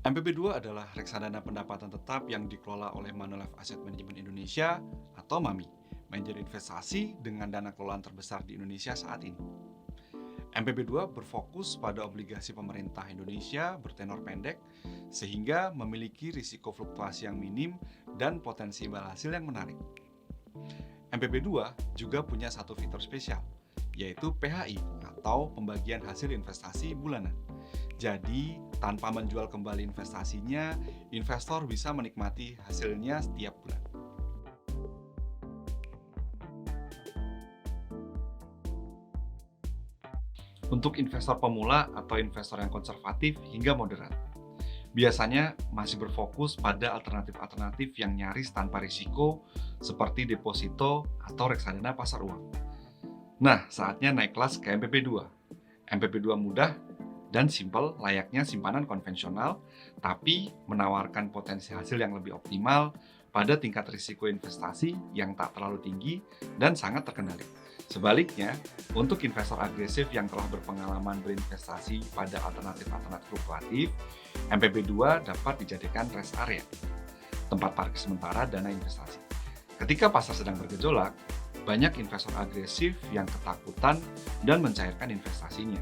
MPB2 adalah reksadana pendapatan tetap yang dikelola oleh Manulife Asset Management Indonesia atau MAMI, manajer investasi dengan dana kelolaan terbesar di Indonesia saat ini. MPB2 berfokus pada obligasi pemerintah Indonesia bertenor pendek, sehingga memiliki risiko fluktuasi yang minim dan potensi imbal hasil yang menarik. MPB2 juga punya satu fitur spesial, yaitu PHI atau pembagian hasil investasi bulanan. Jadi, tanpa menjual kembali investasinya, investor bisa menikmati hasilnya setiap bulan. Untuk investor pemula atau investor yang konservatif hingga moderat, biasanya masih berfokus pada alternatif-alternatif yang nyaris tanpa risiko seperti deposito atau reksadana pasar uang. Nah, saatnya naik kelas ke MPB2. MPB2 mudah dan simpel layaknya simpanan konvensional, tapi menawarkan potensi hasil yang lebih optimal pada tingkat risiko investasi yang tak terlalu tinggi dan sangat terkendali. Sebaliknya, untuk investor agresif yang telah berpengalaman berinvestasi pada alternatif-alternatif fluktuatif, MPB2 dapat dijadikan rest area, tempat parkir sementara dana investasi. Ketika pasar sedang bergejolak, banyak investor agresif yang ketakutan dan mencairkan investasinya.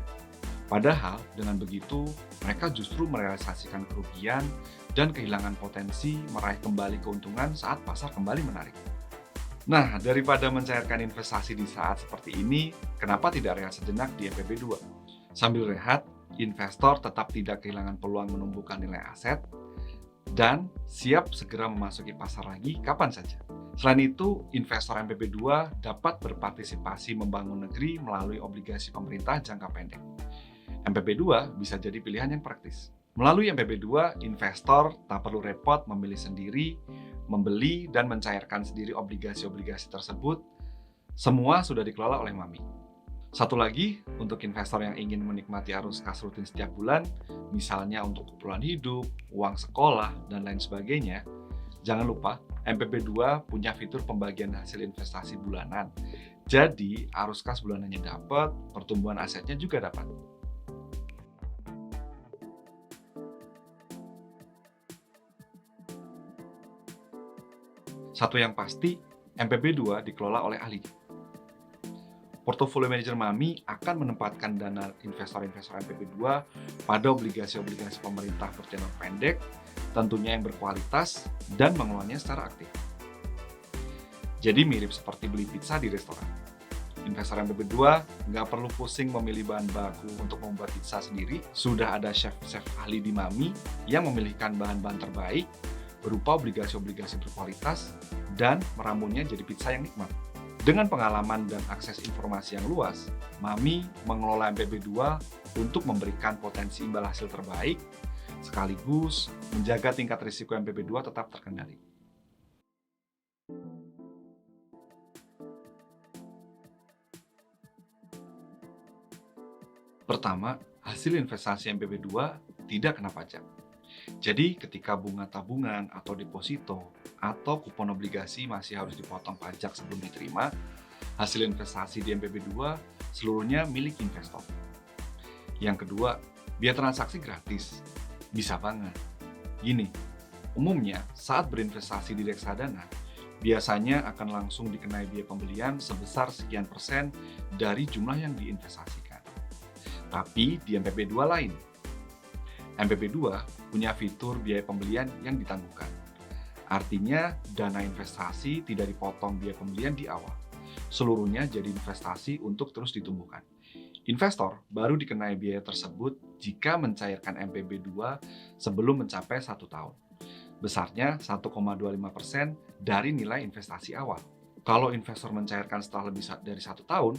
Padahal dengan begitu, mereka justru merealisasikan kerugian dan kehilangan potensi meraih kembali keuntungan saat pasar kembali menarik. Nah, daripada mencairkan investasi di saat seperti ini, kenapa tidak rehat sejenak di MPB2? Sambil rehat, investor tetap tidak kehilangan peluang menumbuhkan nilai aset dan siap segera memasuki pasar lagi kapan saja. Selain itu, investor MPB2 dapat berpartisipasi membangun negeri melalui obligasi pemerintah jangka pendek. MPB2 bisa jadi pilihan yang praktis. Melalui MPB2, investor tak perlu repot memilih sendiri, membeli dan mencairkan sendiri obligasi-obligasi tersebut. Semua sudah dikelola oleh MAMI. Satu lagi, untuk investor yang ingin menikmati arus kas rutin setiap bulan, misalnya untuk keperluan hidup, uang sekolah, dan lain sebagainya, jangan lupa MPB2 punya fitur pembagian hasil investasi bulanan. Jadi, arus kas bulanannya dapat, pertumbuhan asetnya juga dapat. Satu yang pasti, MPB2 dikelola oleh ahli. Portofolio manajer MAMI akan menempatkan dana investor-investor MPB2 pada obligasi-obligasi pemerintah bertenor pendek, tentunya yang berkualitas, dan mengelolanya secara aktif. Jadi mirip seperti beli pizza di restoran. Investor MPB2 nggak perlu pusing memilih bahan baku untuk membuat pizza sendiri. Sudah ada chef-chef ahli di MAMI yang memilihkan bahan-bahan terbaik berupa obligasi-obligasi berkualitas dan meramunya jadi pizza yang nikmat. Dengan pengalaman dan akses informasi yang luas, MAMI mengelola MPB2 untuk memberikan potensi imbal hasil terbaik, sekaligus menjaga tingkat risiko MPB2 tetap terkendali. Pertama, hasil investasi MPB2 tidak kena pajak. Jadi, ketika bunga tabungan atau deposito atau kupon obligasi masih harus dipotong pajak sebelum diterima, hasil investasi di MPB2 seluruhnya milik investor. Yang kedua, biaya transaksi gratis. Bisa banget. Gini, umumnya saat berinvestasi di reksadana, biasanya akan langsung dikenai biaya pembelian sebesar sekian persen dari jumlah yang diinvestasikan. Tapi di MPB2 lain. MPB2 punya fitur biaya pembelian yang ditangguhkan. Artinya, dana investasi tidak dipotong biaya pembelian di awal. Seluruhnya jadi investasi untuk terus ditumbuhkan. Investor baru dikenai biaya tersebut jika mencairkan MPB2 sebelum mencapai 1 tahun. Besarnya 1,25% dari nilai investasi awal. Kalau investor mencairkan setelah lebih dari 1 tahun,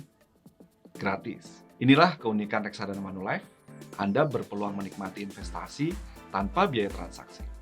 gratis. Inilah keunikan reksadana Manulife. Anda berpeluang menikmati investasi tanpa biaya transaksi.